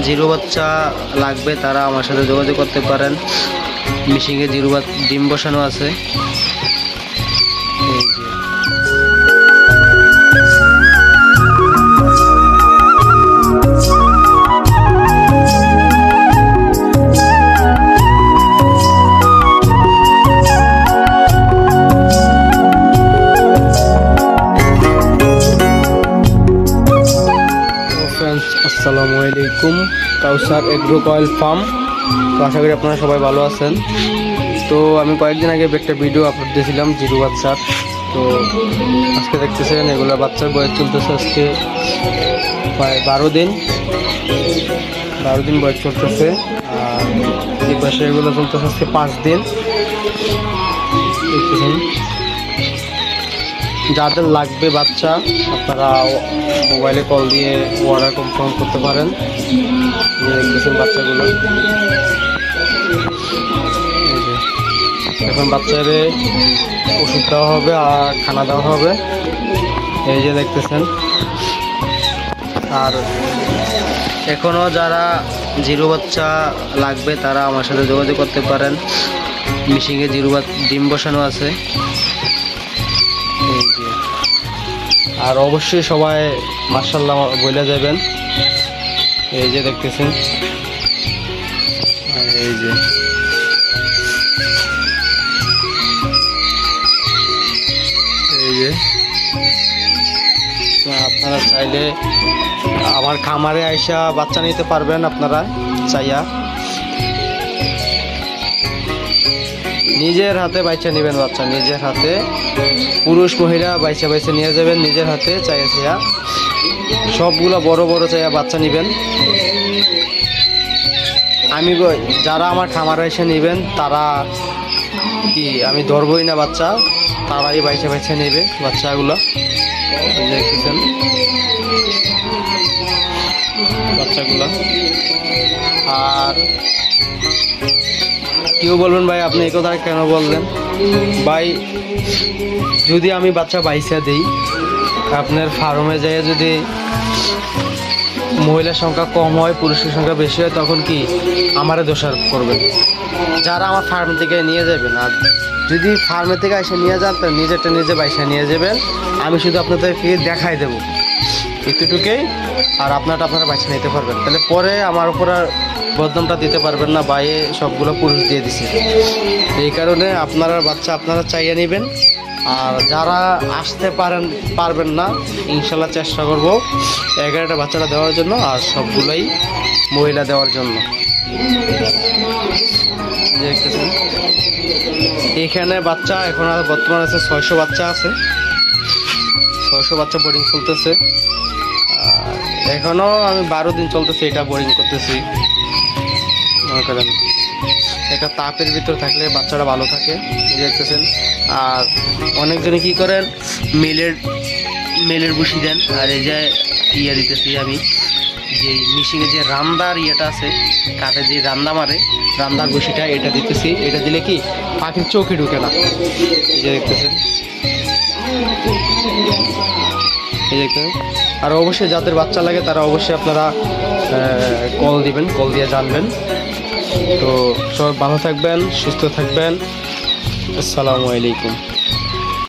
Zero বাচ্চা লাগবে তারা আমার সাথে যোগাযোগ করতে পারেন। মিশিংয়ে জিরো ডিম বসানো আছে। এই যে আসসালামু আলাইকুম, কাউসার এগ্রো কয়েল ফার্ম। তো আশা করি আপনারা সবাই ভালো আছেন। তো আমি কয়েকদিন আগে একটা ভিডিও আপলোড দিয়েছিলাম জিরো বাচ্চার। তো আজকে দেখতেছেন এগুলো বাচ্চার বয়স চলতেছে আজকে প্রায় 12 দিন বয়স চলতেছে। আর এই পাশে এগুলো চলতেছে আজকে 5 দিন। দেখতেছেন, যাদের লাগবে বাচ্চা আপনারা মোবাইলে কল দিয়ে অর্ডার কনফার্ম করতে পারেন। দেখতেছেন বাচ্চাগুলো, এখন বাচ্চাদের ওষুধ দেওয়া হবে আর খানা দেওয়া হবে। এই যে দেখতেছেন। আর এখনও যারা জিরো বাচ্চা লাগবে তারা আমার সাথে যোগাযোগ করতে পারেন। মিশিংয়ে জিরো ডিম বসানো আছে। এই যে, আর অবশ্যই সবাই মাশাআল্লাহ বলে যাবেন। এই যে দেখতেছেন, এই যে আপনারা চাইলে আমার খামারে আইসা বাচ্চা নিতে পারবেন। আপনারা চাইয়া নিজের হাতে বাচ্চা নেবেন, বাচ্চা নিজের হাতে, পুরুষ মহিলা বাইচা নিয়ে যাবেন নিজের হাতে চাইয়া চাইয়া। সবগুলো বড় বড় চাইয়া বাচ্চা নেবেন। আমি যারা আমার খামারে এসে নেবেন তারা কি আমি ধরবই না বাচ্চা, তারাই বাইচা নেবে বাচ্চাগুলো। দেখতেছেন বাচ্চাগুলা। আর কেউ বলবেন ভাই আপনি এই কথা কেন বললেন? ভাই যদি আমি বাচ্চা বাইসা দিই, আপনার ফার্মে যেয়ে যদি মহিলার সংখ্যা কম হয় পুরুষের সংখ্যা বেশি হয় তখন কি আমারে দোষারোপ করবেন যারা আমার ফার্ম থেকে নিয়ে যাবেন। আর যদি ফার্মে থেকে এসে নিয়ে যান তাহলে নিজেরটা নিজে বাইসা নিয়ে যাবেন। আমি শুধু আপনাদেরকে দেখাই দেবো এতটুকুই, আর আপনারা বাইসা নিতে পারবেন। তাহলে পরে আমার উপর আর বদনামটা দিতে পারবেন না, বাইরে সবগুলো পুরুষ দিয়ে দিছে। এই কারণে আপনারা বাচ্চা আপনারা চাইয়ে নেবেন। আর যারা আসতে পারবেন না, ইনশাল্লাহ চেষ্টা করব 11টা বাচ্চাটা দেওয়ার জন্য, আর সবগুলোই মহিলা দেওয়ার জন্য। দেখতেছেন এখানে বাচ্চা এখন আর বর্তমানে আছে 600 বাচ্চা আছে। 600 বাচ্চা বোর্ডিং চলতেছে। এখনও আমি 12 দিন চলতেছে এটা বোর্ডিং করতেছি। মনে করেন একটা তাপের ভিতর থাকলে বাচ্চারা ভালো থাকে। দেখতেছেন। আর অনেকজনে কি করেন মেলের বসি দেন। আর এই যে ইয়ে দিতেছি আমি, যে মিশিংয়ে যে রান্দার ইয়েটা আছে, কাঠে যে রান্দা মারে রান্দার বসিটা, এটা দিতেছি। এটা দিলে কি পাখির চোখে ঢুকে না। এই যে দেখতেছেন, এই দেখতেছেন। আর অবশ্যই যাদের বাচ্চা লাগে তারা অবশ্যই আপনারা কল দিবেন, কল দিয়ে জানবেন। তো সবাই ভালো থাকবেন, সুস্থ থাকবেন। আসসালামু আলাইকুম।